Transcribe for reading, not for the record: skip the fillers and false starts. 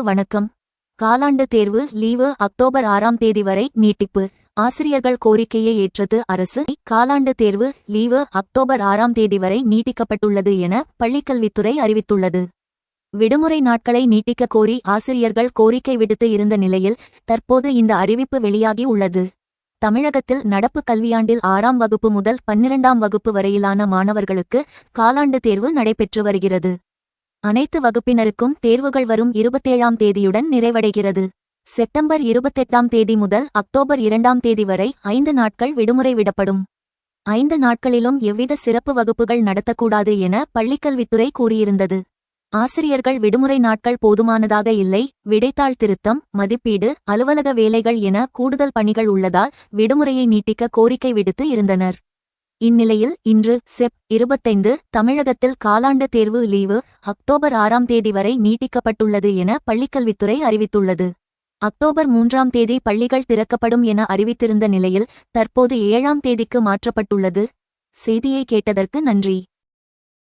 வணக்கம். காலாண்டு தேர்வு லீவு அக்டோபர் 6ஆம் தேதி வரை நீட்டிப்பு. ஆசிரியர்கள் கோரிக்கையை ஏற்றது அரசு. காலாண்டு தேர்வு லீவு அக்டோபர் 6ஆம் தேதி வரை நீட்டிக்கப்பட்டுள்ளது என பள்ளிக்கல்வித்துறை அறிவித்துள்ளது. விடுமுறை நாட்களை நீட்டிக்க கோரி ஆசிரியர்கள் கோரிக்கை விடுத்து இருந்த நிலையில் தற்போது இந்த அறிவிப்பு வெளியாகி உள்ளது. தமிழகத்தில் நடப்பு கல்வியாண்டில் 6ஆம் வகுப்பு முதல் 12ஆம் வகுப்பு வரையிலான மாணவர்களுக்கு காலாண்டு தேர்வு நடைபெற்று வருகிறது. அனைத்து வகுப்பினருக்கும் தேர்வுகள் வரும் 27ஆம் தேதியுடன் நிறைவடைகிறது. செப்டம்பர் 28ஆம் தேதி முதல் அக்டோபர் 2ஆம் தேதி வரை 5 நாட்கள் விடுமுறை விடப்படும். 5 நாட்களிலும் எவ்வித சிறப்பு வகுப்புகள் நடத்தக்கூடாது என பள்ளிக்கல்வித்துறை கூறியிருந்தது. ஆசிரியர்கள் விடுமுறை நாட்கள் போதுமானதாக இல்லை, விடைத்தாள் திருத்தம், மதிப்பீடு, அலுவலக வேலைகள் என கூடுதல் பணிகள் உள்ளதால் விடுமுறையை நீட்டிக்க கோரிக்கை விடுத்து இருந்தனர். இந்நிலையில் இன்று செப். 25 தமிழகத்தில் காலாண்டு தேர்வு லீவு அக்டோபர் 6ஆம் தேதி வரை நீட்டிக்கப்பட்டுள்ளது என பள்ளிக்கல்வித்துறை அறிவித்துள்ளது. அக்டோபர் 3ஆம் தேதி பள்ளிகள் திறக்கப்படும் என அறிவித்திருந்த நிலையில் தற்போது 7ஆம் தேதிக்கு மாற்றப்பட்டுள்ளது. செய்தியை கேட்டதற்கு நன்றி.